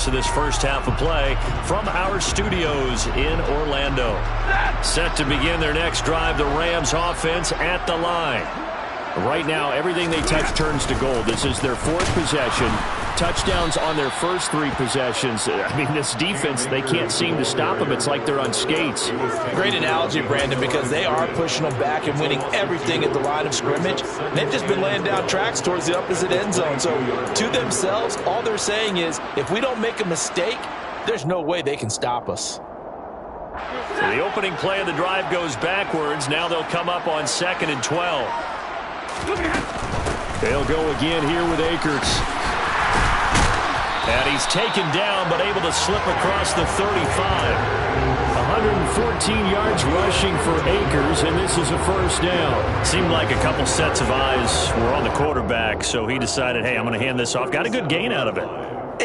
To this first half of play from our studios in Orlando. Set to begin their next drive, the Rams offense at the line. Right now, everything they touch turns to gold. This is their fourth possession. Touchdowns on their first three possessions. I mean, this defense, they can't seem to stop them. It's like they're on skates. Great analogy, Brandon, because they are pushing them back and winning everything at the line of scrimmage. They've just been laying down tracks towards the opposite end zone. So to themselves, all they're saying is, if we don't make a mistake, there's no way they can stop us. So the opening play of the drive goes backwards. Now they'll come up on 2nd and 12. They'll go again here with Akers. And he's taken down, but able to slip across the 35. 114 yards rushing for Akers, and this is a first down. Seemed like a couple sets of eyes were on the quarterback, so he decided, hey, I'm going to hand this off. Got a good gain out of it.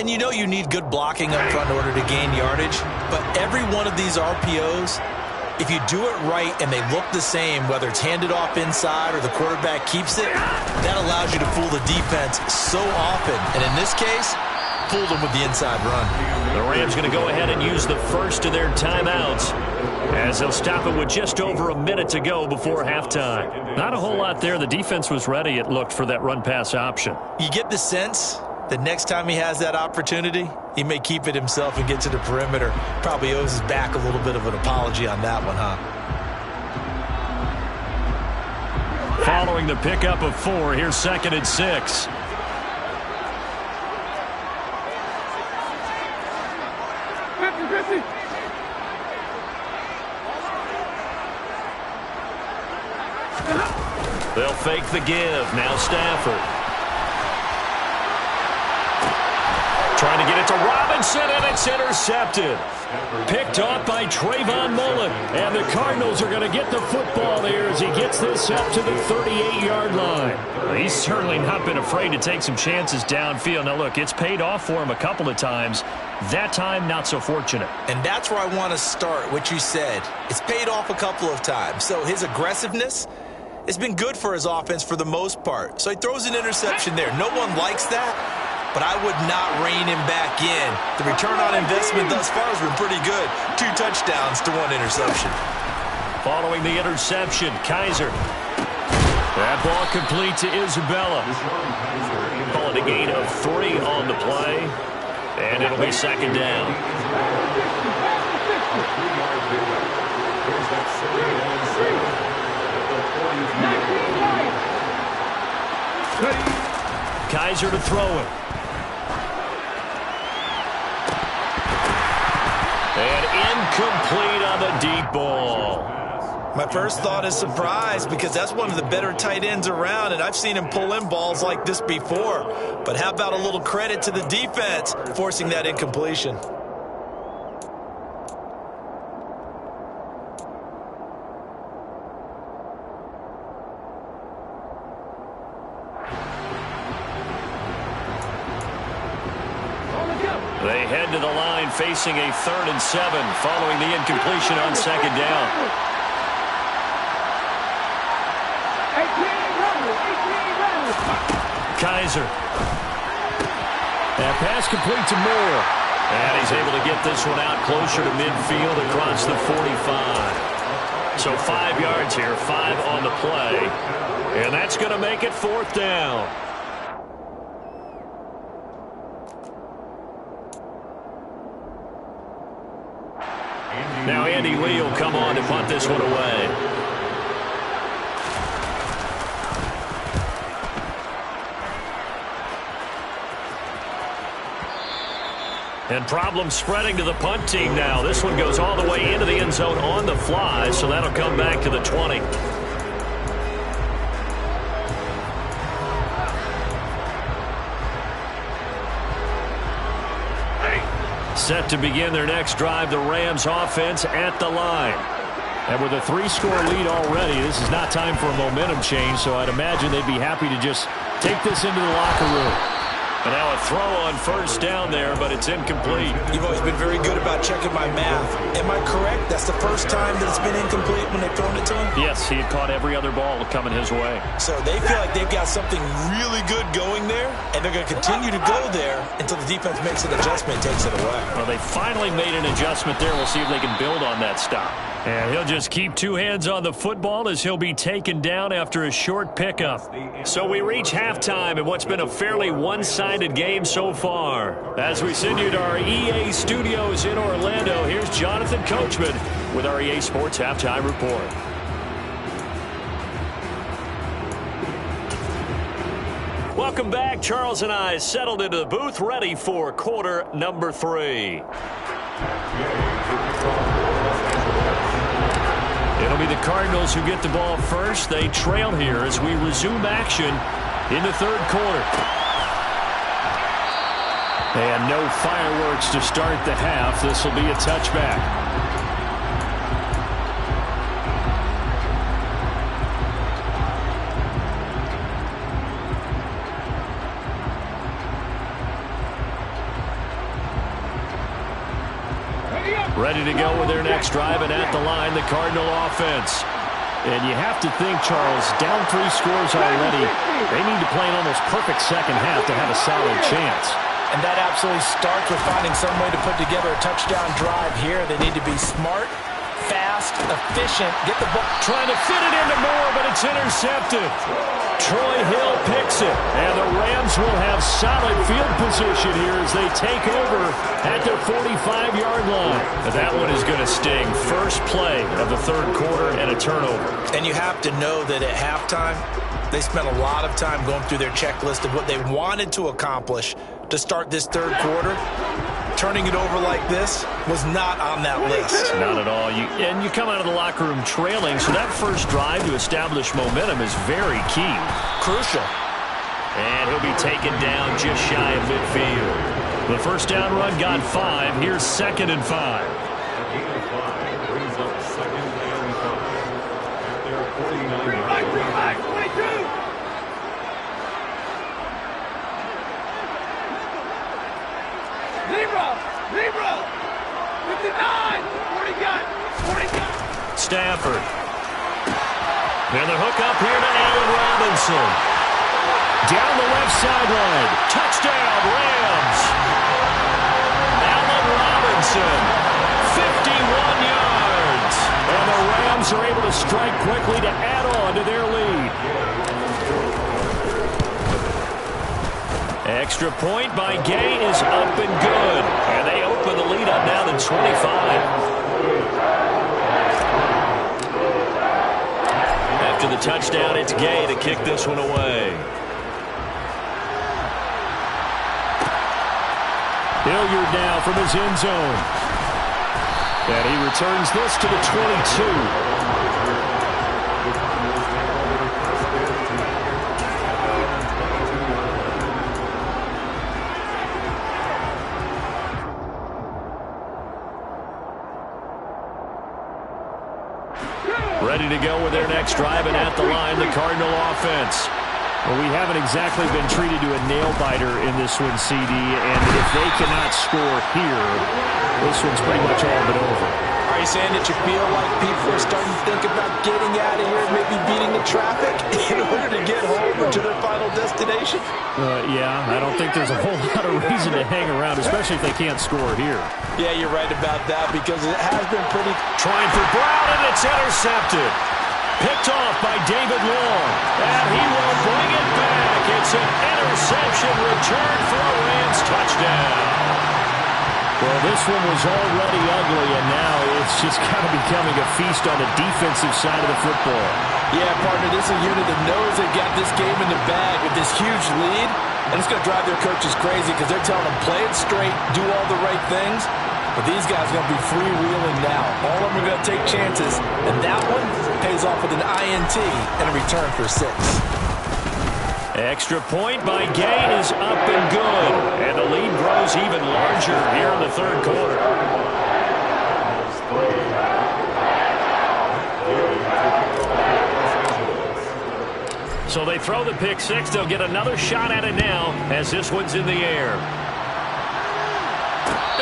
And you know you need good blocking up front in order to gain yardage, but every one of these RPOs, if you do it right and they look the same, whether it's handed off inside or the quarterback keeps it, that allows you to fool the defense so often. And in this case, fooled them with the inside run. The Rams going to go ahead and use the first of their timeouts as they'll stop it with just over a minute to go before halftime. Not a whole lot there. The defense was ready, it looked, for that run-pass option. You get the sense that next time he has that opportunity, he may keep it himself and get to the perimeter. Probably owes his back a little bit of an apology on that one, huh? Following the pickup of 4, here's 2nd and 6. They'll fake the give. Now Stafford. Trying to get it to Robinson, and it's intercepted. Picked off by Trayvon Mullen. And the Cardinals are going to get the football there as he gets this up to the 38-yard line. Well, he's certainly not been afraid to take some chances downfield. Now, look, it's paid off for him a couple of times. That time, not so fortunate. And that's where I want to start, what you said. It's paid off a couple of times. So his aggressiveness has been good for his offense for the most part. So he throws an interception there. No one likes that, but I would not rein him back in. The return on investment thus far has been pretty good. 2 touchdowns to 1 interception. Following the interception, Kaiser. That ball complete to Isabella. Calling a gain of 3 on the play, and it'll be 2nd down. Kaiser to throw it. And incomplete on the deep ball. My first thought is surprise, because that's one of the better tight ends around, and I've seen him pull in balls like this before. But how about a little credit to the defense forcing that incompletion? They head to the line facing a 3rd and 7 following the incompletion on 2nd down. Kaiser. That pass complete to Moore. And he's able to get this one out closer to midfield across the 45. So 5 yards here, 5 on the play. And that's going to make it 4th down. Now Andy Lee will come on to punt this one away. And problems spreading to the punt team now. This one goes all the way into the end zone on the fly, so that'll come back to the 20. Set to begin their next drive, the Rams offense at the line. And with a 3-score lead already, this is not time for a momentum change, so I'd imagine they'd be happy to just take this into the locker room. And now a throw on first down there, but it's incomplete. You've always been very good about checking my math. Am I correct? That's the first time that it's been incomplete when they've thrown it to him? Yes, he had caught every other ball coming his way. So they feel like they've got something really good going there, and they're going to continue to go there until the defense makes an adjustment and takes it away. Well, they finally made an adjustment there. We'll see if they can build on that stop. And he'll just keep two hands on the football as he'll be taken down after a short pickup. So we reach halftime in what's been a fairly one-sided game so far. As we send you to our EA studios in Orlando, here's Jonathan Coachman with our EA Sports Halftime Report. Welcome back. Charles and I settled into the booth, ready for quarter number 3. It'll be the Cardinals who get the ball first. They trail here as we resume action in the third quarter. And no fireworks to start the half. This will be a touchback. Ready to go with their next drive, and at the line, the Cardinal offense. And you have to think, Charles, down 3 scores already, they need to play an almost perfect second half to have a solid chance. And that absolutely starts with finding some way to put together a touchdown drive here. They need to be smart, fast, efficient, get the ball. Trying to fit it into Moore, but it's intercepted. Troy Hill picks it, and the Rams will have solid field position here as they take over at their 45-yard line. That one is going to sting. First play of the third quarter and a turnover. And you have to know that at halftime, they spent a lot of time going through their checklist of what they wanted to accomplish to start this third quarter. Turning it over like this was not on that list. Not at all. And you come out of the locker room trailing, so that first drive to establish momentum is very key. Crucial. And he'll be taken down just shy of midfield. The first down run got 5. Here's 2nd and 5. Stafford. And the hook up here to Allen Robinson. Down the left sideline. Touchdown, Rams. Allen Robinson, 51 yards. And the Rams are able to strike quickly to add on to their lead. Extra point by Gay is up and good. And they open the lead up now to 25. After the touchdown, it's Gay to kick this one away. Hilliard now from his end zone. And he returns this to the 22. Ready to go with their next drive, and at the line, the Cardinal offense. Well, we haven't exactly been treated to a nail-biter in this one, CD, and if they cannot score here, this one's pretty much all but over. Are you saying that you feel like people are starting to think about getting out of here, maybe beating the traffic in order to get home or to their final destination? Yeah, I don't think there's a whole lot of reason to hang around, especially if they can't score here. Yeah, you're right about that because it has been pretty... Trying for Brown, and it's intercepted. Picked off by David Long, and he will bring it back. It's an interception return for a Rams touchdown. Well, this one was already ugly, and now it's just kind of becoming a feast on the defensive side of the football. Yeah, partner, this is a unit that knows they've got this game in the bag with this huge lead, and it's going to drive their coaches crazy because they're telling them, play it straight, do all the right things. But these guys are going to be freewheeling now. All of them are going to take chances, and that one pays off with an INT and a return for 6. Extra point by Gay is up and good. And the lead grows even larger here in the third quarter. So they throw the pick six. They'll get another shot at it now as this one's in the air.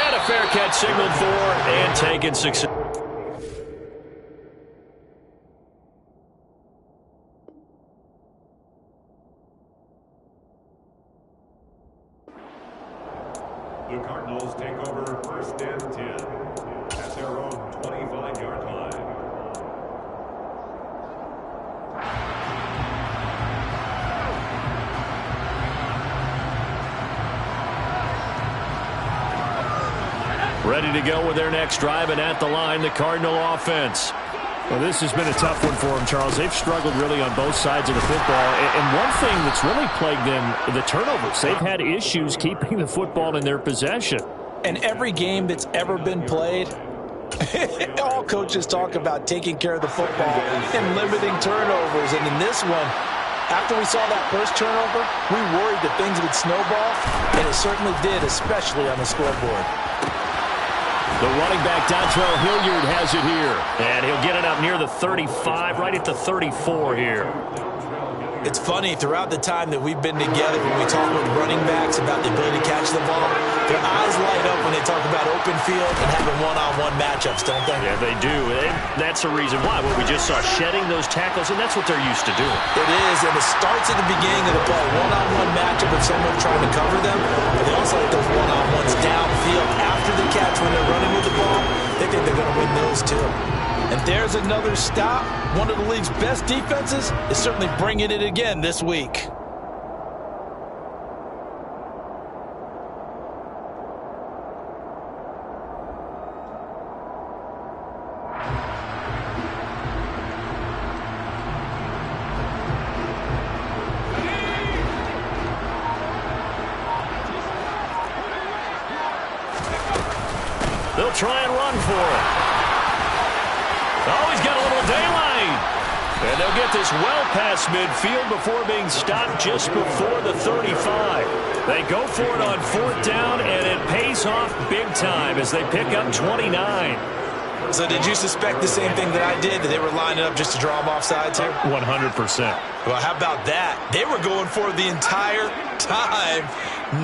And a fair catch signaled for and taken success. The Cardinals take over 1st and 10 at their own 25-yard line. Ready to go with their next drive, and at the line, the Cardinal offense. Well, this has been a tough one for them, Charles. They've struggled really on both sides of the football. And one thing that's really plagued them, the turnovers. They've had issues keeping the football in their possession. And every game that's ever been played, all coaches talk about taking care of the football and limiting turnovers. And in this one, after we saw that first turnover, we worried that things would snowball, and it certainly did, especially on the scoreboard. The running back, Dontrell Hilliard, has it here. And he'll get it up near the 35, right at the 34 here. It's funny, throughout the time that we've been together, when we talk with running backs about the ability to catch the ball, their eyes light up when they talk about open field and having one-on-one matchups, don't they? Yeah, they do. And that's the reason why. Well, we just saw shedding those tackles, and that's what they're used to doing. It is, and it starts at the beginning of the play. One-on-one matchup with someone trying to cover them, but they also like those one-on-ones downfield after the catch when they're running with the ball. They think they're going to win those, too. And there's another stop. One of the league's best defenses is certainly bringing it again this week. They'll try and run for it. Oh, he's got a little daylight. And they'll get this well past midfield before being stopped just before the 35. They go for it on 4th down, and it pays off big time as they pick up 29. So did you suspect the same thing that I did, that they were lining up just to draw them off sides here? 100%. Well, how about that? They were going for it the entire time.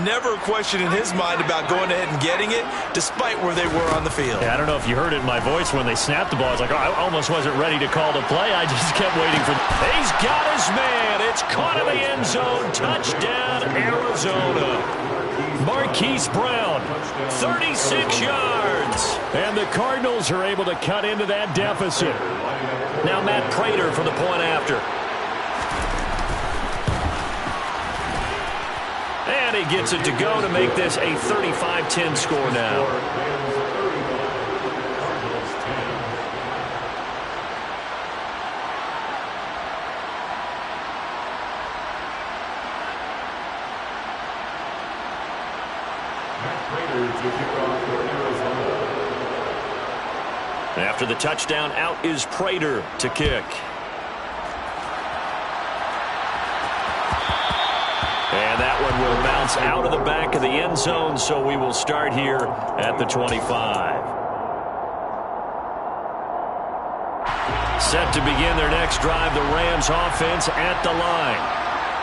Never a question in his mind about going ahead and getting it, despite where they were on the field. Yeah, I don't know if you heard it in my voice when they snapped the ball. I was like, oh, I almost wasn't ready to call the play. I just kept waiting for... He's got his man. It's caught in the end zone. Touchdown, Arizona. Marquise Brown, 36 yards. And the Cardinals are able to cut into that deficit. Now Matt Prater for the point after. And he gets it to go to make this a 35-10 score now. After the touchdown, out is Prater to kick. And that one will bounce out of the back of the end zone, so we will start here at the 25. Set to begin their next drive, the Rams offense at the line.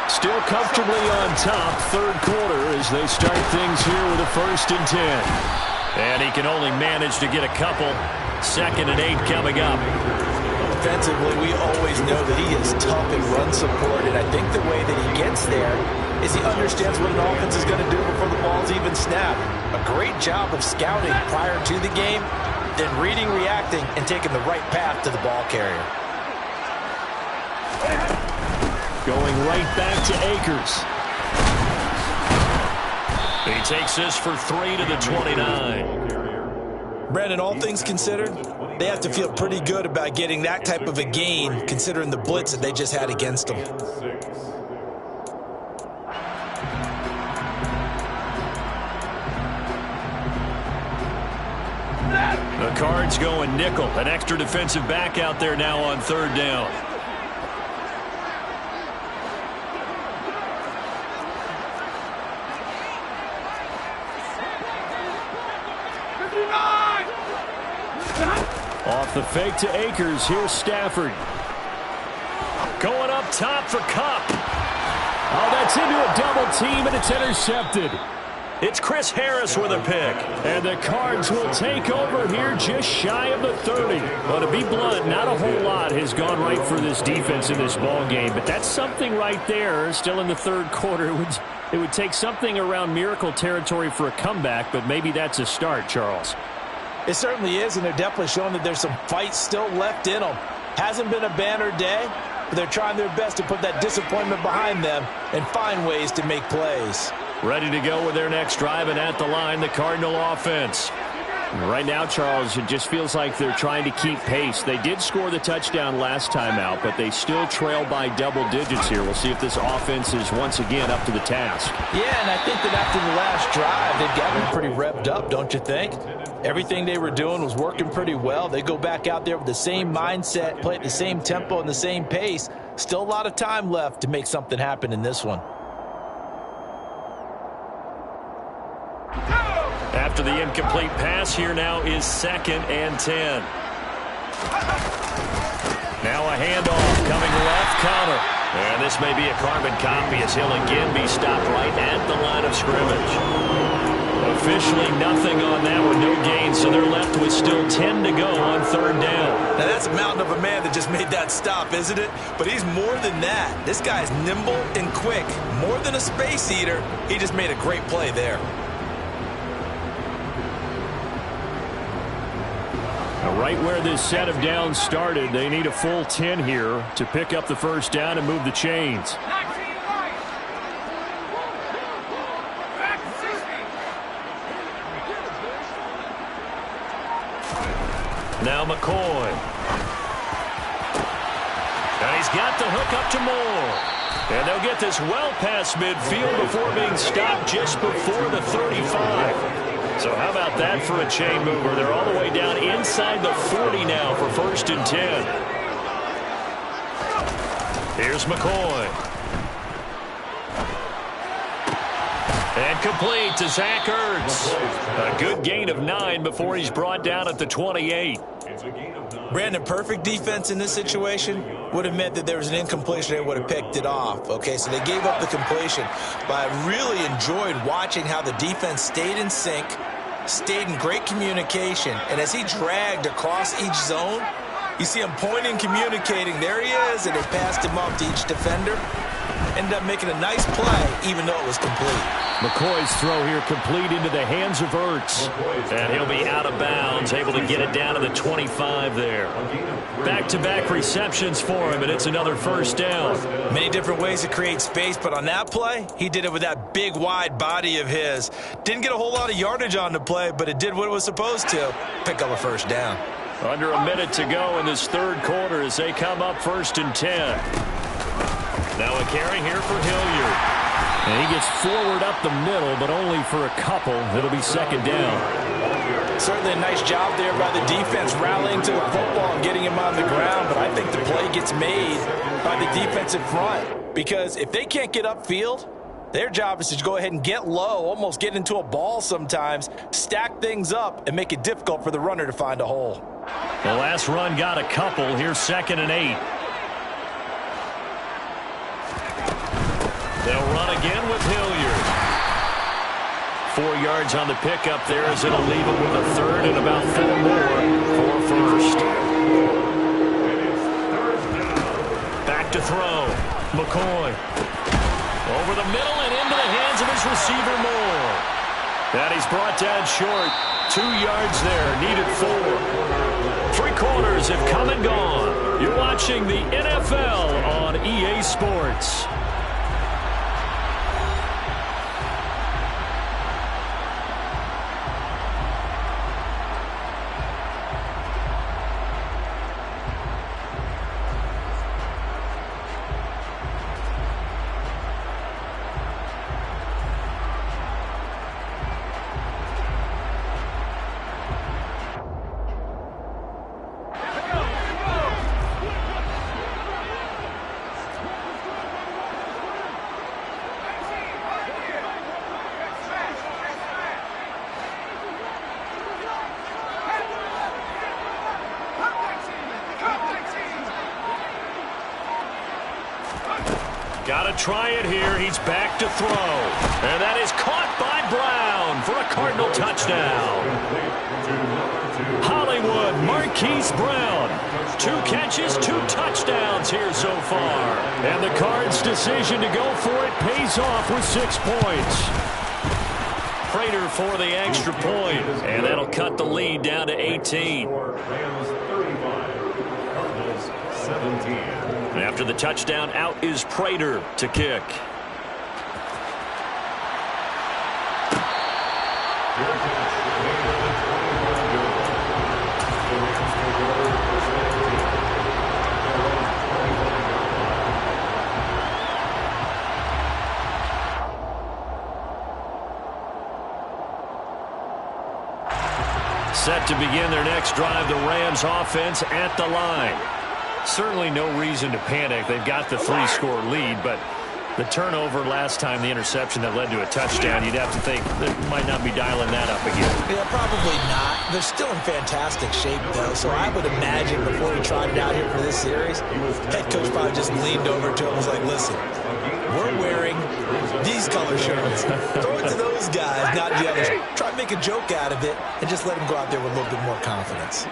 Still comfortably on top, third quarter as they start things here with a 1st and 10. And he can only manage to get a couple. 2nd and 8 coming up. Offensively, we always know that he is tough in run support, and I think the way that he gets there is he understands what an offense is going to do before the ball's even snapped. A great job of scouting prior to the game, then reading, reacting, and taking the right path to the ball carrier. Going right back to Akers. He takes this for 3 to the 29. Brandon, all things considered, they have to feel pretty good about getting that type of a gain, considering the blitz that they just had against them. The Cards going nickel. An extra defensive back out there now on 3rd down. Off the fake to Akers. Here's Stafford. Going up top for Kupp. Oh, that's into a double team, and it's intercepted. It's Chris Harris with a pick. And the Cards will take over here just shy of the 30. Well, to be blunt, not a whole lot has gone right for this defense in this ball game, but that's something right there. Still in the third quarter. It would take something around miracle territory for a comeback, but maybe that's a start, Charles. It certainly is, and they're definitely showing that there's some fight still left in them. Hasn't been a banner day, but they're trying their best to put that disappointment behind them and find ways to make plays. Ready to go with their next drive, and at the line, the Cardinal offense. Right now, Charles, it just feels like they're trying to keep pace. They did score the touchdown last time out, but they still trail by double digits here. We'll see if this offense is once again up to the task. Yeah, and I think that after the last drive, they've gotten pretty revved up, don't you think? Everything they were doing was working pretty well. They go back out there with the same mindset, play at the same tempo and the same pace. Still a lot of time left to make something happen in this one. After the incomplete pass, here now is 2nd and 10. Now a handoff coming left counter. And this may be a carbon copy as he'll again be stopped right at the line of scrimmage. Officially nothing on that one, no gain, so they're left with still 10 to go on 3rd down. Now that's a mountain of a man that just made that stop, isn't it? But he's more than that. This guy's nimble and quick. More than a space eater, he just made a great play there. Right where this set of downs started, they need a full 10 here to pick up the first down and move the chains. Now McCoy. And he's got the hook up to Moore. And they'll get this well past midfield before being stopped just before the 35. So how about that for a chain mover? They're all the way down inside the 40 now for 1st and 10. Here's McCoy. And complete to Zach Ertz. A good gain of 9 before he's brought down at the 28. Brandon, perfect defense in this situation would have meant that there was an incompletion. They would have picked it off. Okay, so they gave up the completion. But I really enjoyed watching how the defense stayed in sync, stayed in great communication. And as he dragged across each zone, you see him pointing, communicating. There he is, and they passed him off to each defender. Ended up making a nice play, even though it was complete. McCoy's throw here complete into the hands of Ertz. And he'll be out of bounds, able to get it down to the 25 there. Back-to-back receptions for him, and it's another first down. Many different ways to create space, but on that play, he did it with that big, wide body of his. Didn't get a whole lot of yardage on the play, but it did what it was supposed to. Pick up a first down. Under a minute to go in this third quarter as they come up 1st and 10. Now a carry here for Hilliard. And he gets forward up the middle, but only for a couple. It'll be 2nd down. Certainly a nice job there by the defense rallying to the football and getting him on the ground, but I think the play gets made by the defensive front because if they can't get upfield, their job is to go ahead and get low, almost get into a ball sometimes, stack things up, and make it difficult for the runner to find a hole. The last run got a couple. Here's 2nd and 8. They'll run again with Hilliard. 4 yards on the pickup there as it'll leave him with a 3rd and about 4 more for 1st. Back to throw. McCoy. Over the middle and into the hands of his receiver Moore. And he's brought down short. 2 yards there. Needed 4. 3 quarters have come and gone. You're watching the NFL on EA Sports. Got to try it here. He's back to throw. And that is caught by Brown for a Cardinal touchdown. Hollywood Marquise Brown. 2 catches, 2 touchdowns here so far. And the Cards' decision to go for it pays off with 6 points. Prater for the extra point, and that'll cut the lead down to 18. Rams 35, Cardinals 17. And after the touchdown, out is Prater to kick. Set to begin their next drive, the Rams offense at the line. Certainly no reason to panic. They've got the 3-score lead, but the turnover last time, the interception that led to a touchdown, you'd have to think they might not be dialing that up again. Yeah, probably not. They're still in fantastic shape, though, so I would imagine before he tried it out here for this series, head coach probably just leaned over to him and was like, listen, we're wearing these color shirts. Throw it to those guys, not the others. Try to make a joke out of it and just let them go out there with a little bit more confidence.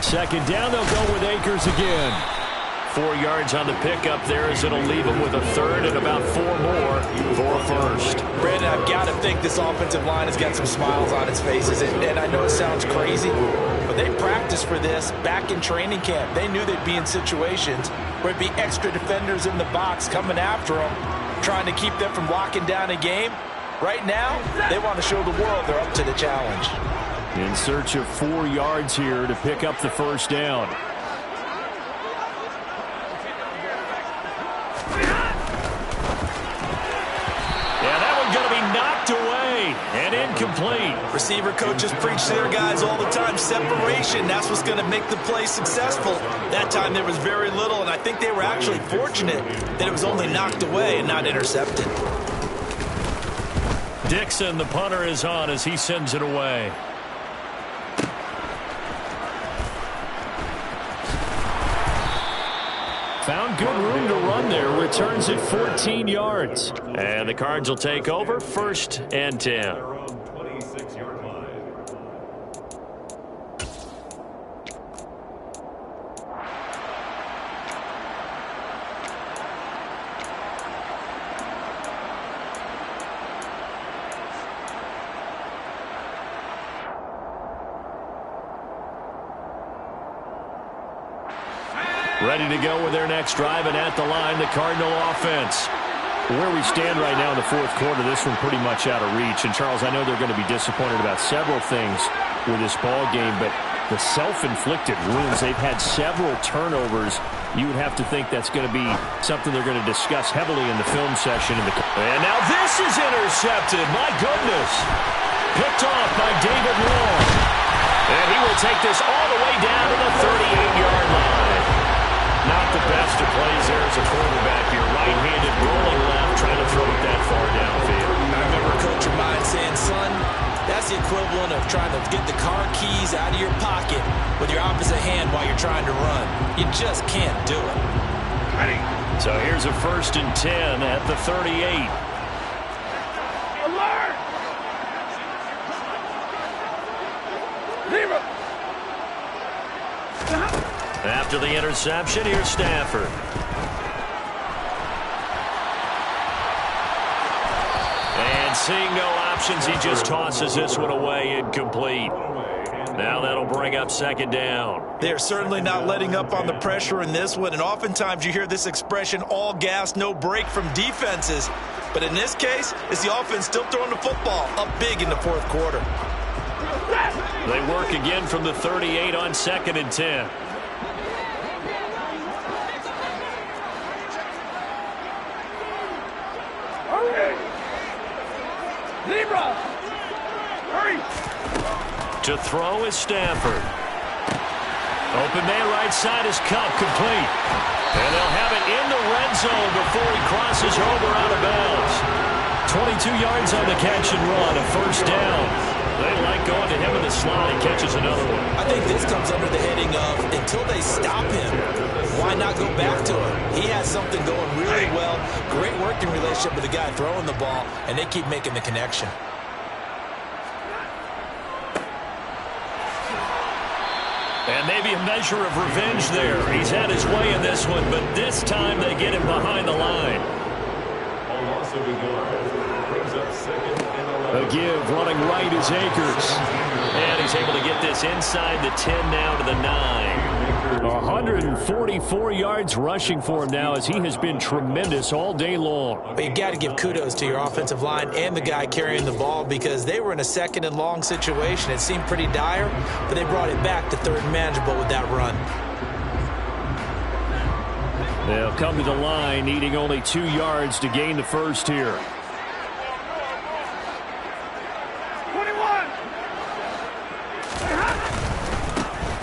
Second down, they'll go with Akers again. 4 yards on the pickup there as it'll leave them with a third and about 4 more for a first. Brandon, I've got to think this offensive line has got some smiles on its faces. And I know it sounds crazy, but they practiced for this back in training camp. They knew they'd be in situations where it'd be extra defenders in the box coming after them, trying to keep them from locking down a game. Right now, they want to show the world they're up to the challenge. In search of 4 yards here to pick up the first down. Yeah, that one's going to be knocked away and incomplete. Receiver coaches preach to their guys all the time. Separation, that's what's going to make the play successful. That time there was very little, and I think they were actually fortunate that it was only knocked away and not intercepted. Dixon, the punter, is on as he sends it away. Found good room to run there. Returns it 14 yards. And the Cards will take over 1st and 10. Around 26-yard line. Ready to go with their next drive, and at the line, the Cardinal offense. Where we stand right now in the 4th quarter, this one pretty much out of reach. And, Charles, I know they're going to be disappointed about several things with this ball game, but the self-inflicted wounds, they've had several turnovers. You would have to think that's going to be something they're going to discuss heavily in the film session. And now this is intercepted. My goodness. Picked off by David Long. And he will take this all the way down to the 38-yard line. Not the best of plays there as a quarterback. You're right-handed, rolling left, trying to throw it that far downfield. I remember a coach of mine saying, son, that's the equivalent of trying to get the car keys out of your pocket with your opposite hand while you're trying to run. You just can't do it. Ready. So here's a 1st and 10 at the 38. Alert! Zero. After the interception, here's Stafford. And seeing no options, he just tosses this one away, incomplete. Now that'll bring up 2nd down. They're certainly not letting up on the pressure in this one, and oftentimes you hear this expression, all gas, no break from defenses. But in this case, it's the offense still throwing the football up big in the 4th quarter. They work again from the 38 on 2nd and 10. Zebra! Hurry! To throw is Stafford. Open man right side is Kupp, complete. And they'll have it in the red zone before he crosses over out of bounds. 2 yards on the catch and run, a first down. They like going to him in the slot. He catches another one. I think this comes under the heading of until they stop him, why not go back to him? He has something going really well. Great working relationship with the guy throwing the ball, and they keep making the connection. And maybe a measure of revenge there. He's had his way in this one, but this time they get him behind the line. A loss of a yard brings up 2nd and 11. A give running right is Akers. And he's able to get this inside the 10 now to the 9. 144 yards rushing for him now as he has been tremendous all day long. But you got to give kudos to your offensive line and the guy carrying the ball because they were in a 2nd and long situation. It seemed pretty dire, but they brought it back to 3rd and manageable with that run. They'll come to the line needing only 2 yards to gain the first here. 21.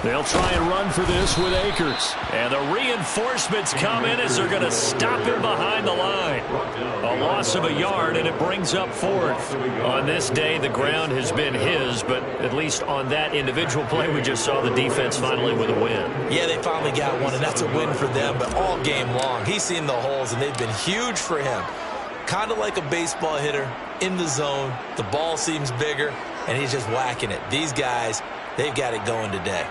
They'll try and run for this with Akers. And the reinforcements come in as they're going to stop him behind the line. A loss of a yard, and it brings up 4th. On this day, the ground has been his, but at least on that individual play, we just saw the defense finally with a win. Yeah, they finally got one, and that's a win for them, but all game long, he's seen the holes, and they've been huge for him. Kind of like a baseball hitter in the zone. The ball seems bigger, and he's just whacking it. These guys, they've got it going today.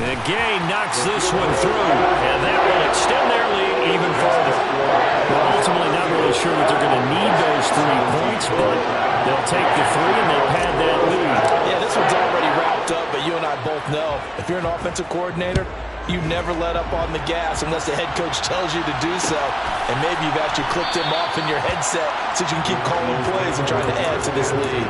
And Gay knocks this one through, and that will extend their lead even further. We're ultimately not really sure that they're going to need those 3 points, but they'll take the 3 and they'll pad that lead. Yeah, this one's already wrapped up, but you and I both know if you're an offensive coordinator, you never let up on the gas unless the head coach tells you to do so. And maybe you've actually clicked him off in your headset so you can keep calling plays and trying to add to this lead.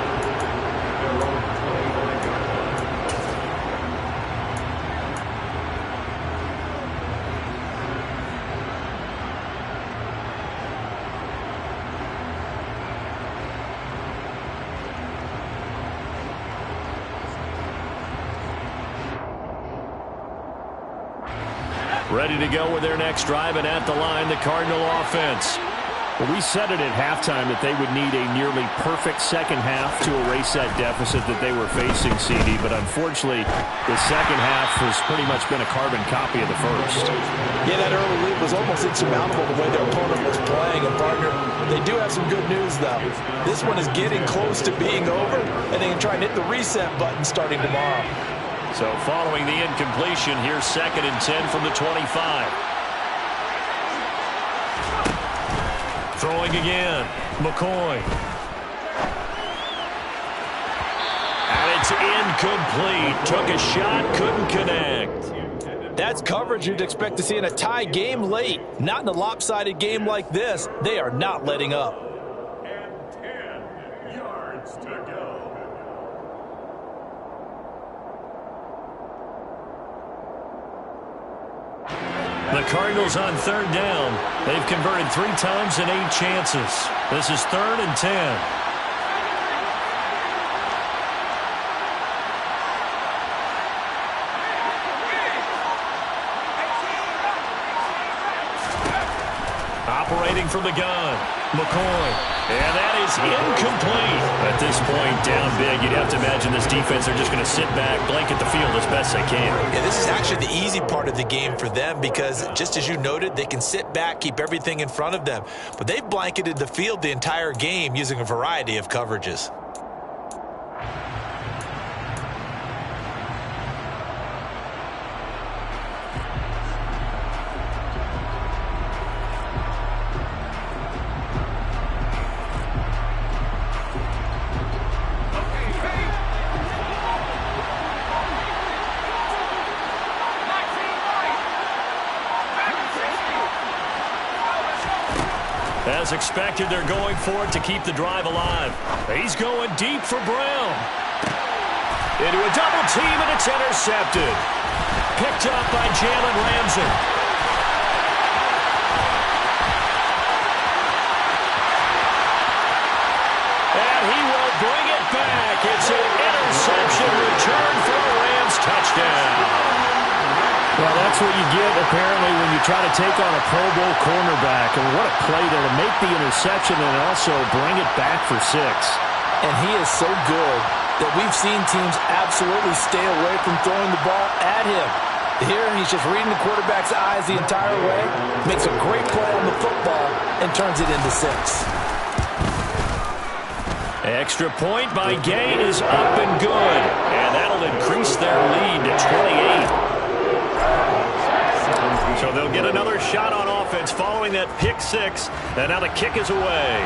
Ready to go with their next drive, and at the line, the Cardinal offense. Well, we said it at halftime that they would need a nearly perfect second half to erase that deficit that they were facing, CD, but unfortunately, the second half has pretty much been a carbon copy of the first. Yeah, that early lead was almost insurmountable the way their opponent was playing, and partner, they do have some good news, though. This one is getting close to being over, and they can try and hit the reset button starting tomorrow. So following the incompletion, here's 2nd and 10 from the 25. Throwing again, McCoy. And it's incomplete. Took a shot, couldn't connect. That's coverage you'd expect to see in a tie game late. Not in a lopsided game like this. They are not letting up. And 10 yards to go. The Cardinals on 3rd down. They've converted 3 times in 8 chances. This is 3rd and 10. Operating from the gun, McCoy. And that is incomplete. At this point, down big, you'd have to imagine this defense are just going to sit back, blanket the field as best they can. Yeah, this is actually the easy part of the game for them because, just as you noted, they can sit back, keep everything in front of them. But they've blanketed the field the entire game using a variety of coverages. As expected, they're going for it to keep the drive alive. He's going deep for Brown. Into a double team, and it's intercepted. Picked up by Jalen Ramsey. And he will bring it back. It's an interception return for what you get, apparently, when you try to take on a Pro Bowl cornerback. And what a play there to make the interception and also bring it back for 6. And he is so good that we've seen teams absolutely stay away from throwing the ball at him. Here, he's just reading the quarterback's eyes the entire way, makes a great play on the football, and turns it into 6. Extra point by Gay is up and good. And that'll increase their lead to 28. So they'll get another shot on offense following that pick 6. And now the kick is away.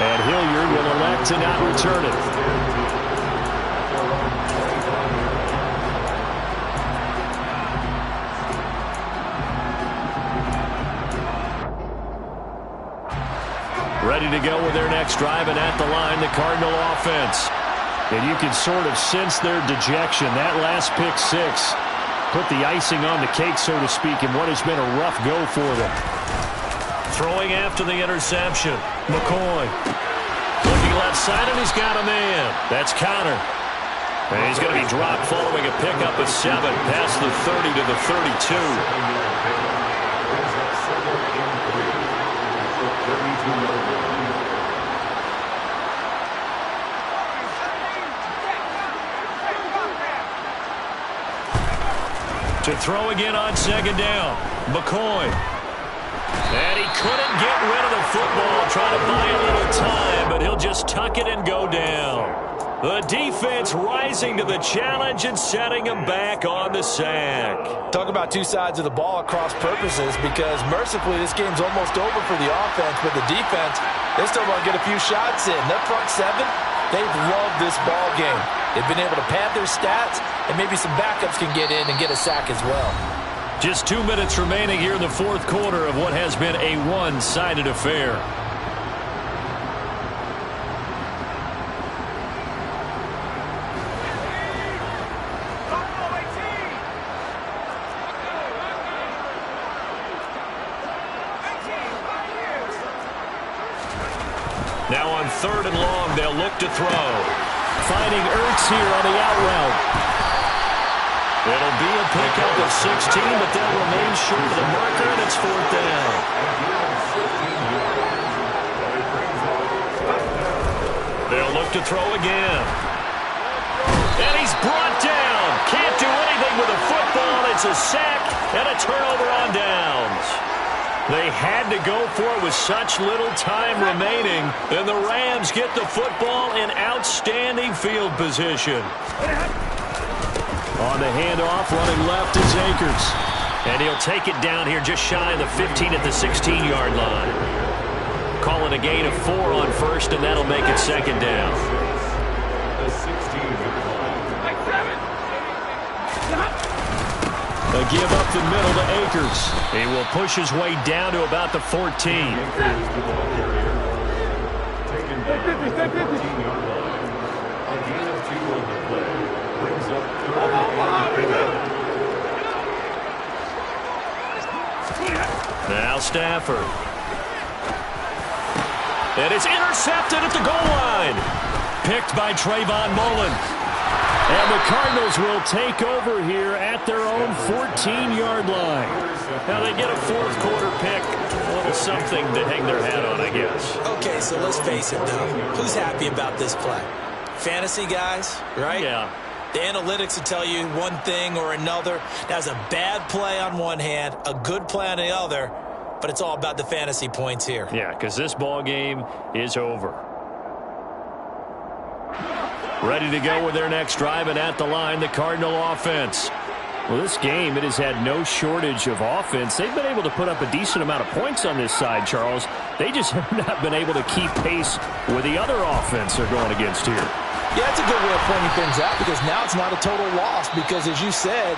And Hilliard will elect to not return it. Ready to go with their next drive, and at the line, the Cardinal offense. And you can sort of sense their dejection. That last pick 6 put the icing on the cake, so to speak, in what has been a rough go for them. Throwing after the interception. McCoy. Looking left side, and he's got a man. That's Connor. And he's going to be dropped following a pickup of 7 past the 30 to the 32. To throw again on 2nd down. McCoy. And he couldn't get rid of the football, trying to buy a little time, but he'll just tuck it and go down. The defense rising to the challenge and setting him back on the sack. Talk about two sides of the ball at cross purposes, because mercifully this game's almost over for the offense, but the defense, they still want to get a few shots in. Their front 7, they've loved this ball game. They've been able to pad their stats, and maybe some backups can get in and get a sack as well. Just 2 minutes remaining here in the 4th quarter of what has been a one-sided affair. Now on 3rd and long, they'll look to throw. Finding Ertz here on the out route. It'll be a pickup of 16, but they'll remain short of the marker, and it's 4th down. They'll look to throw again. And he's brought down. Can't do anything with the football. It's a sack and a turnover on downs. They had to go for it with such little time remaining, and the Rams get the football in outstanding field position. On the handoff, running left is Akers. And he'll take it down here just shy of the 15 at the 16-yard line. Calling a gain of 4 on 1st, and that'll make it 2nd down. A give up the middle to Akers. He will push his way down to about the 14. Taken down at the 14-yard line. A gain of 2 on the play. Brings up 3rd and 8. Now Stafford. And it's intercepted at the goal line. Picked by Trayvon Mullen. And the Cardinals will take over here at their own 14-yard line. Now they get a 4th quarter pick. A little something to hang their hat on, I guess. Okay, so let's face it, though. Who's happy about this play? Fantasy guys, right? Yeah. The analytics will tell you one thing or another. That's a bad play on one hand, a good play on the other, but it's all about the fantasy points here. Yeah, because this ball game is over. Ready to go with their next drive, and at the line, the Cardinal offense. Well, this game, it has had no shortage of offense. They've been able to put up a decent amount of points on this side, Charles. They just have not been able to keep pace with the other offense they're going against here. Yeah, that's a good way of pointing things out, because now it's not a total loss, because as you said,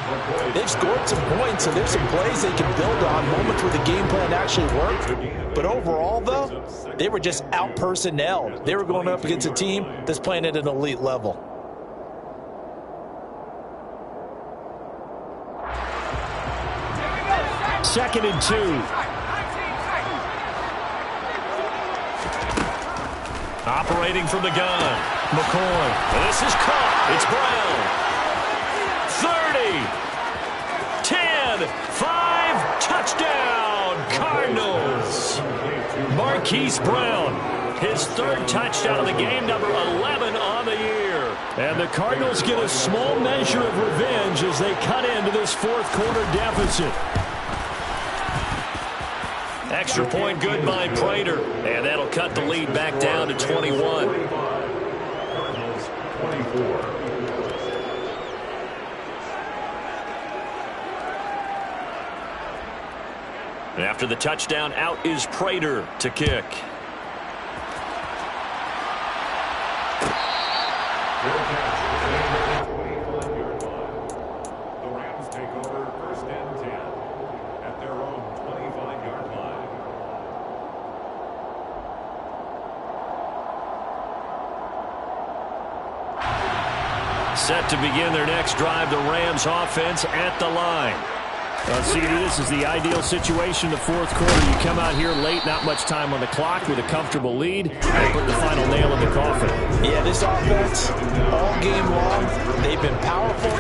they've scored some points, so there's some plays they can build on, moments where the game plan actually worked. But overall, though, they were just out-personnelled. They were going up against a team that's playing at an elite level. Second and 2. Operating from the gun. McCoy. And this is caught. It's Brown. 10, 5, touchdown, Cardinals. Marquise Brown, his third touchdown of the game, number 11 on the year. And the Cardinals get a small measure of revenge as they cut into this fourth quarter deficit. Extra point good by Prater, and that'll cut the lead back down to 21. Cardinals 24. After the touchdown, out is Prater to kick. The Rams take over first and 10 at their own 25-yard line. Set to begin their next drive, the Rams offense at the line. CD, this is the ideal situation in the fourth quarter. You come out here late, not much time on the clock with a comfortable lead, and put the final nail in the coffin. Yeah, this offense, all game long, they've been powerful,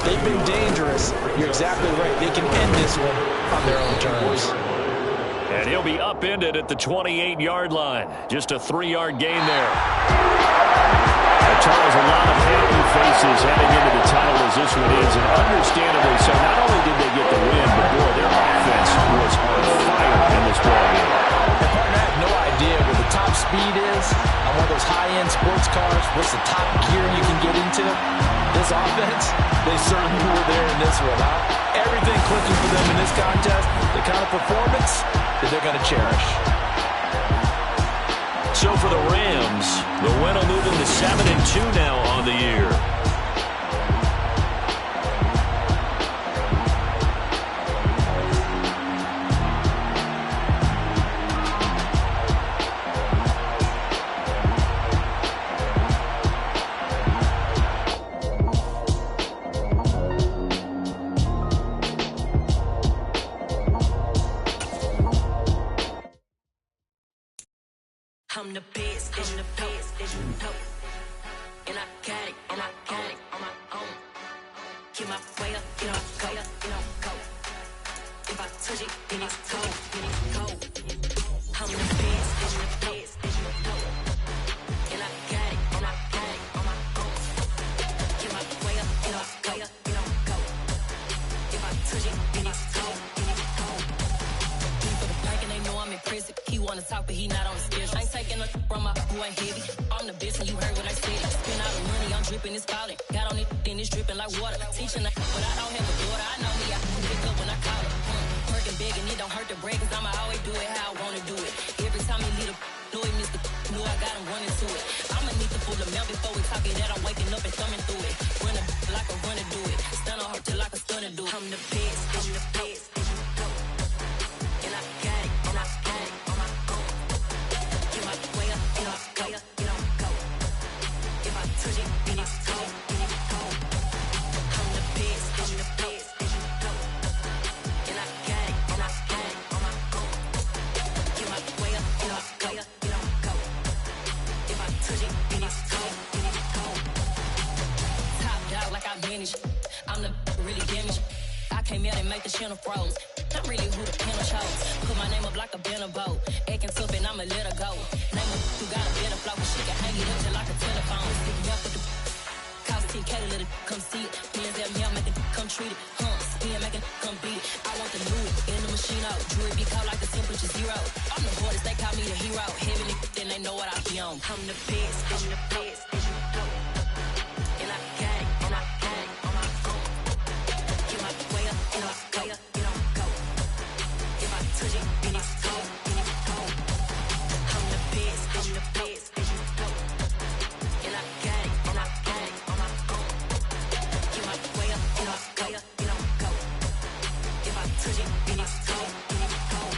they've been dangerous. You're exactly right. They can end this one on their own terms. And he'll be upended at the 28-yard line. Just a 3-yard gain there. Charles, a lot of happy faces heading into the title as this one is, and understandably so. Not only did they get the win, but boy, their offense was on fire in this ballgame. And partner, I have no idea what the top speed is on one of those high-end sports cars. What's the top gear you can get into? This offense, they certainly were there in this one, huh? Everything clicking for them in this contest, the kind of performance that they're going to cherish. So for the Rams, the win will move them to 7-2 now on the year. I'm the best, I'm the best, as you know. And I got it, and I got it on my own. Get my way up, get on go, go. If I touch it, then it's cold, then it's cold. I'm the best, as you know. And I got it, and I got it on my own. Get my way up, get on go. If I touch it, then it's cold, then it's cold. For the bank and they know I'm in prison. He wanna talk, but he not on the schedule. I ain't taking no from my who ain't heavy. I'm the best and you heard what I said. Spend all the money, I'm dripping, it's falling. Got on it, then it's dripping like water. Teaching that, but I don't have a daughter. I know me, I can pick up when I call it. Working big and it don't hurt to break, cause I'ma always do it how I wanna do it. Every time he lead a know he missed the knew I got him running to it. I'ma need to pull the mouth before we talk it that I'm waking up and thumbing through it. Run a like a runner do it. Stun on her till like a stunner do it. I'm the best, I'm the best. And I got it, and I got it on my own. Get my way up, get on go. If I touch it, then it's cold, then it's cold. I'm the best, I'm the best. And I got it, and I got it on my own. Get my way up, get on go. If I touch it, then it's cold, then it's cold. Top dog like I manage. I'm the really damaged. I came out and make the channel froze. I'm really who the panel chose. Put my name up like a banner boat. Acting tough and I'ma let her go. Name her who got a better flow. She can hang it up just like a telephone. Stick me up with the cost TK to let it come see it. Me and them here make it come treat it. Spin make it come beat it. I want the new in the machine out. Jewelry be cold like the temperature 0. I'm the hardest, they call me the hero. Heaven then they know what I be on. I'm the best, I'm the best. And I got it, and I got it on my own. Get my way up, and I go. If I touch it, then it's cold, then it's cold. I'm the best, I'm the best. And I got it, and I got it on my own. Get my way up, and I go. If I touch it, then it's cold, then it's cold.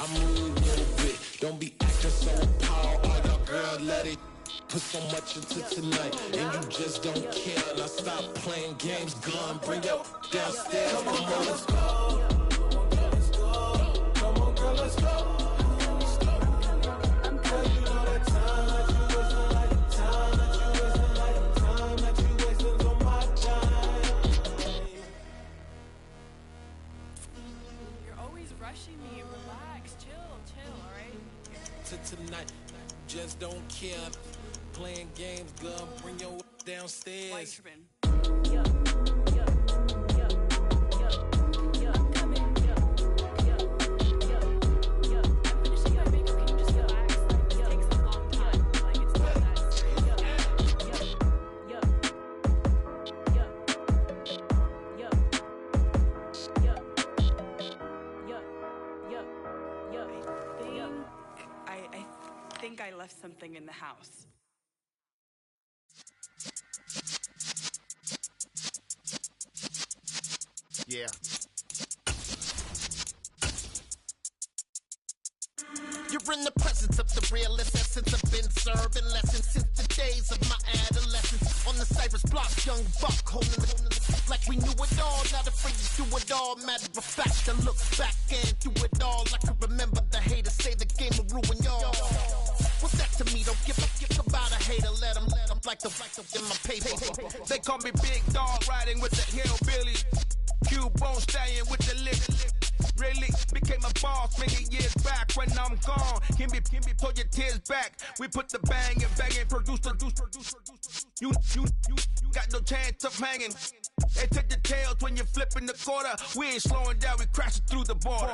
I move a little bit. Don't be acting so appalled. All y'all girls let it put so much into tonight, and you just don't care. Now stop playing games, gun, bring your downstairs. Come on, girl, let's go. Come on, girl, let's go. Tonight, just don't care. Playing games, gun, bring your downstairs. I left something in the house. Yeah. You're in the presence of the realest essence. I've been serving lessons since the days of my adolescence. On the Cypress block, young buck holding the like we knew it all. Not afraid to do it all. Matter of fact, I look back and do it all. I can remember the haters say the game will ruin y'all. What's that to me? Don't give about a hater. Let them like the in my paper. They call me Big Dog, riding with the hillbilly. Q-Bone stallion with the lip. Really became a boss many years back. When I'm gone, can be pull your tears back. We put the bang and produce. You got no chance of hanging. They take the tails when you're flipping the quarter. We ain't slowing down, we crashing through the border.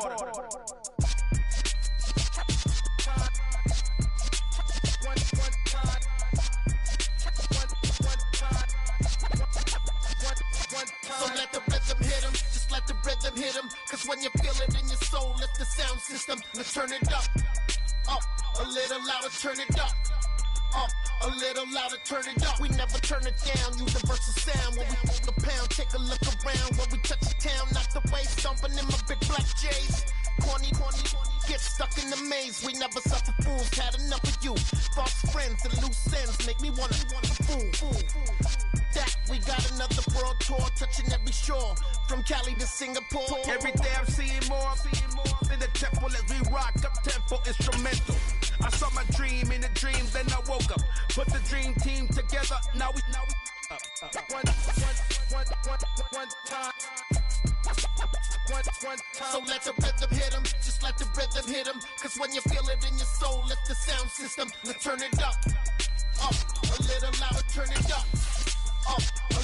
So let the rhythm hit him, just let the rhythm hit him. Cause when you feel it in your soul, lift the sound system. Let's turn it up, a little louder, turn it up. A little louder, turn it up. We never turn it down, universal sound. When we hold the pound, take a look around. When we touch the town, not the way, stomping in my big black J's. Corny, get stuck in the maze. We never suffer fools, had enough of you. False friends and loose ends make me wanna fool. That we got another world tour, touching every shore, from Cali to Singapore. Every day I'm seeing more in the temple as we rock up tempo instrumental. I saw my dream in a dream, then I woke up. Put the dream team together, now we one time. So let the rhythm hit him, just let the rhythm hit him. Cause when you feel it in your soul, lift the sound system. Let's turn it up, a little louder, turn it up. A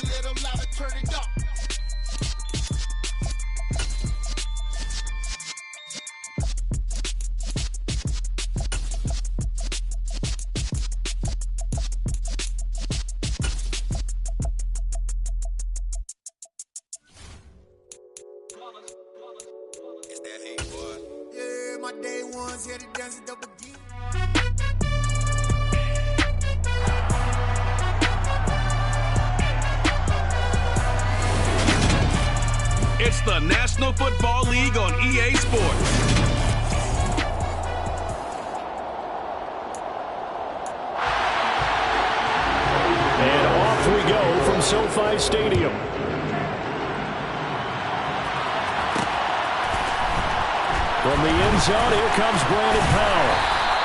little louder, turn it up. It's that hate, boy. Yeah, my day ones here to dance it up again. It's the National Football League on EA Sports. And off we go from SoFi Stadium. From the end zone, here comes Brandon Powell.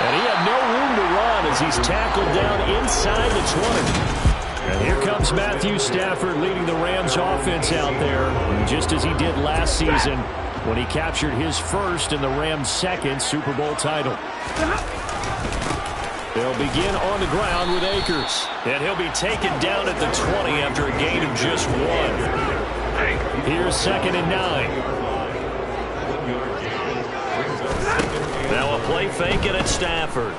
And he had no room to run as he's tackled down inside the 20. And here comes Matthew Stafford leading the Rams offense out there, just as he did last season when he captured his first and the Rams' second Super Bowl title. They'll begin on the ground with Akers. And he'll be taken down at the 20 after a gain of just 1. Here's 2nd and 9. Now a play fake and it's Stafford.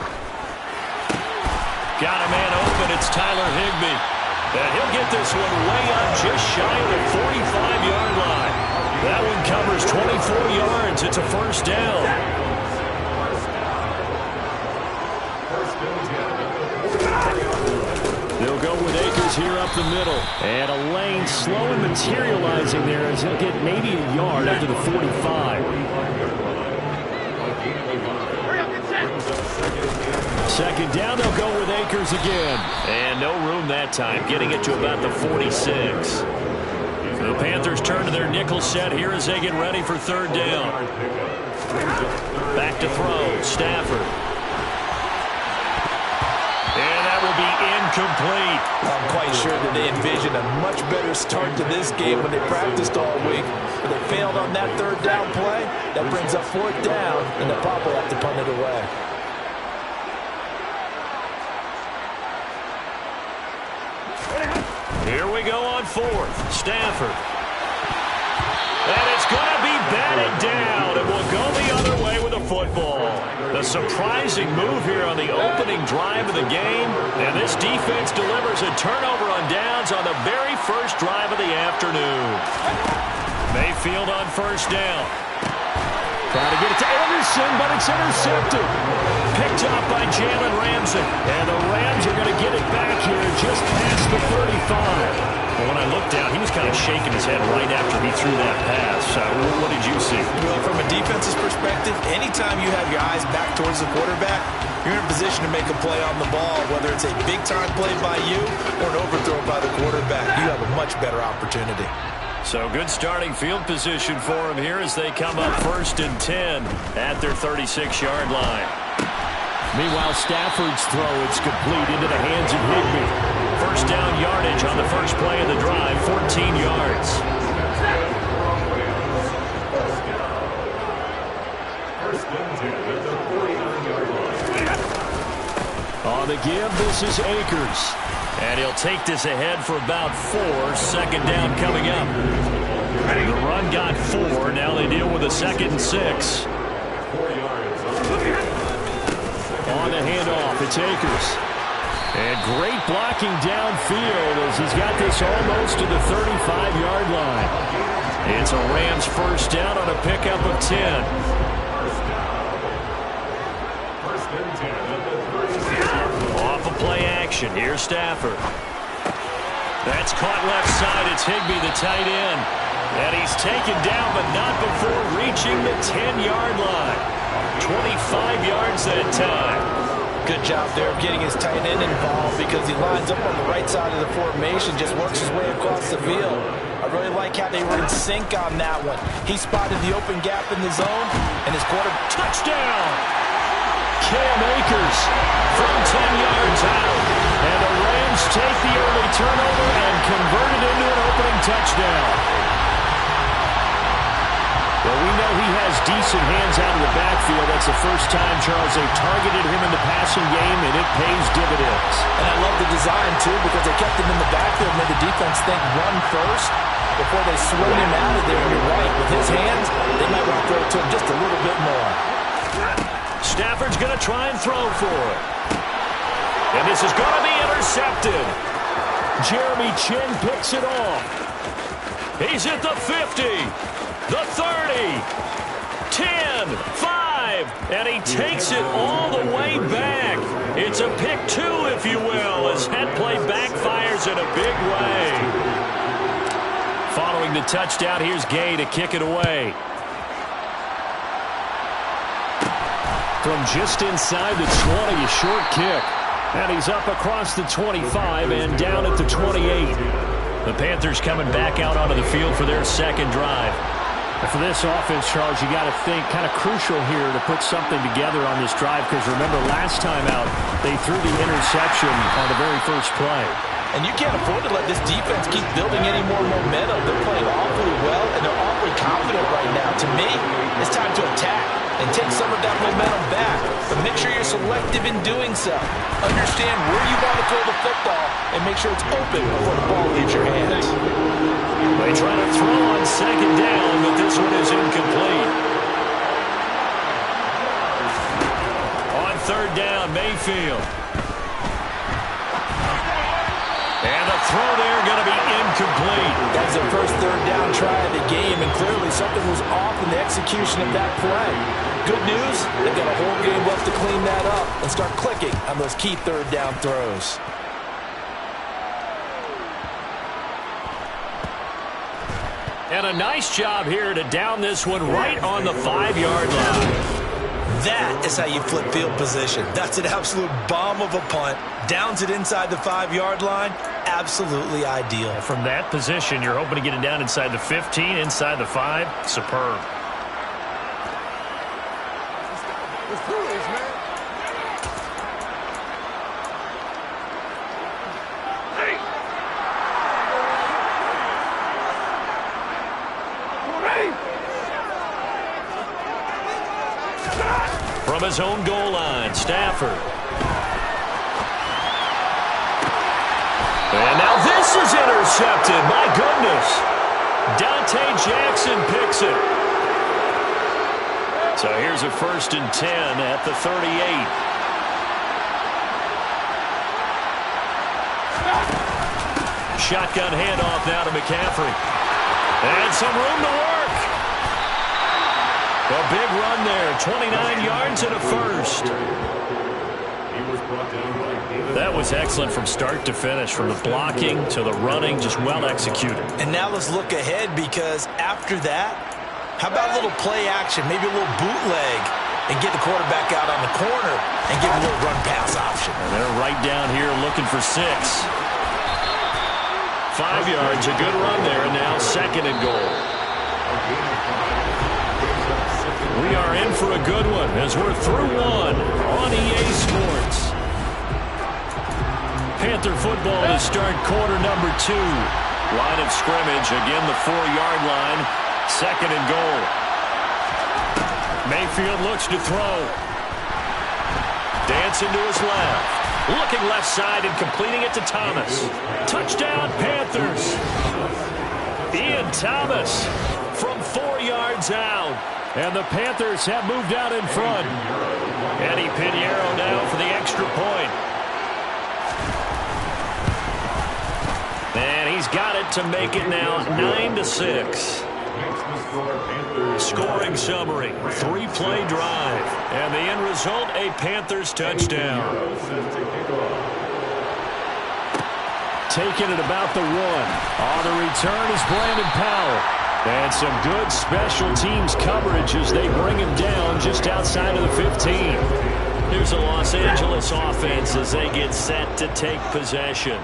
Got a man open, it's Tyler Higbee. And he'll get this one way up just shy of the 45-yard line. That one covers 24 yards. It's a first down. They'll go with Akers here up the middle. And a lane slow and materializing there as he'll get maybe a yard after the 45. Second down, they'll go with Akers again. And no room that time, getting it to about the 46. The Panthers turn to their nickel set here as they get ready for third down. Back to throw, Stafford. And that will be incomplete. I'm quite sure that they envisioned a much better start to this game when they practiced all week. But they failed on that third down play. That brings up fourth down, and they'll probably have to punt it away. Here we go on fourth. Stafford. And it's going to be batted down. It will go the other way with the football. A surprising move here on the opening drive of the game. And this defense delivers a turnover on downs on the very first drive of the afternoon. Mayfield on first down. Trying to get it to Anderson, but it's intercepted. Picked up by Jalen Ramsey. And the Rams are going to get it back here just past the 35. Well, when I looked down, he was kind of shaking his head right after he threw that pass. What did you see? Well, from a defense's perspective, anytime you have your eyes back towards the quarterback, you're in a position to make a play on the ball, whether it's a big-time play by you or an overthrow by the quarterback. You have a much better opportunity. So good starting field position for him here as they come up 1st and 10 at their 36-yard line. Meanwhile, Stafford's throw, it's complete into the hands of Higbee. First down yardage on the first play of the drive, 14 yards. On the give, this is Akers. And he'll take this ahead for about 4. Second down coming up. The run got 4. Now they deal with a 2nd and 6. On the handoff, it's Akers. And great blocking downfield as he's got this almost to the 35-yard line. It's a Rams first down on a pickup of 10. Off a play action. Here's Stafford. That's caught left side. It's Higbee, the tight end. And he's taken down, but not before reaching the 10-yard line. 25 yards that time. Good job there of getting his tight end involved because he lines up on the right side of the formation, just works his way across the field. I really like how they were in sync on that one. He spotted the open gap in the zone, and his quarterback. Touchdown! Cam Akers from 10 yards out. And the Rams take the early turnover and convert it into an opening touchdown. Well, we know he has decent hands out of the backfield. That's the first time, Charles, they've targeted him in the passing game, and it pays dividends. And I love the design, too, because they kept him in the backfield, made the defense think run first before they swing him out of there. And you're right, with his hands, they might want to throw it to him just a little bit more. Stafford's going to try and throw for it. And this is going to be intercepted. Jeremy Chinn picks it off. He's at the 50. The 30, 10, 5, and he takes it all the way back. It's a pick 2, if you will, as that play backfires in a big way. Following the touchdown, here's Gay to kick it away. From just inside the 20, a short kick. And he's up across the 25 and down at the 28. The Panthers coming back out onto the field for their second drive. And for this offense, Charles, you got to think kind of crucial here to put something together on this drive because remember last time out they threw the interception on the very first play. And you can't afford to let this defense keep building any more momentum. They're playing awfully well, and they're awfully confident right now. To me, it's time to attack and take some of that momentum back. But make sure you're selective in doing so. Understand where you want to throw the football and make sure it's open before the ball leaves your hands. They try to throw on second down, but this one is incomplete. On third down, Mayfield. And the throw there going to be incomplete. That's their first third down try of the game, and clearly something was off in the execution of that play. Good news, they've got a whole game left to clean that up and start clicking on those key third down throws. And a nice job here to down this one right on the 5-yard line. That is how you flip field position. That's an absolute bomb of a punt. Downs it inside the 5-yard line. Absolutely ideal. From that position, you're hoping to get it down inside the 15, inside the 5. Superb. From his own goal line, Stafford. And now this is intercepted. My goodness. Dante Jackson picks it. So here's a 1st and 10 at the 38. Shotgun handoff now to McCaffrey. And some room to work. A big run there, 29 yards and a 1st. That was excellent from start to finish, from the blocking to the running, just well executed. And now let's look ahead, because after that, how about a little play action, maybe a little bootleg, and get the quarterback out on the corner and give him a little run-pass option. And they're right down here looking for 6. 5 yards, a good run there, and now 2nd and goal. We are in for a good one as we're through one on EA Sports. Panther football to start quarter number 2. Line of scrimmage, again the 4-yard line. 2nd and goal. Mayfield looks to throw. Dancing to his left. Looking left side and completing it to Thomas. Touchdown, Panthers. Ian Thomas from 4 yards out. And the Panthers have moved out in front. Eddie Pinheiro now for the extra point. And he's got it to make it now 9-6. Scoring summary, 3-play drive. And the end result, a Panthers touchdown. Taking it about the 1. On the return is Brandon Powell. And some good special teams coverage as they bring him down just outside of the 15. Here's the Los Angeles offense as they get set to take possession.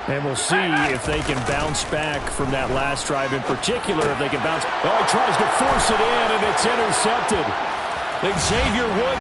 And we'll see if they can bounce back from that last drive in particular. If they can bounce. Oh, he tries to force it in, and it's intercepted. Xavier Woods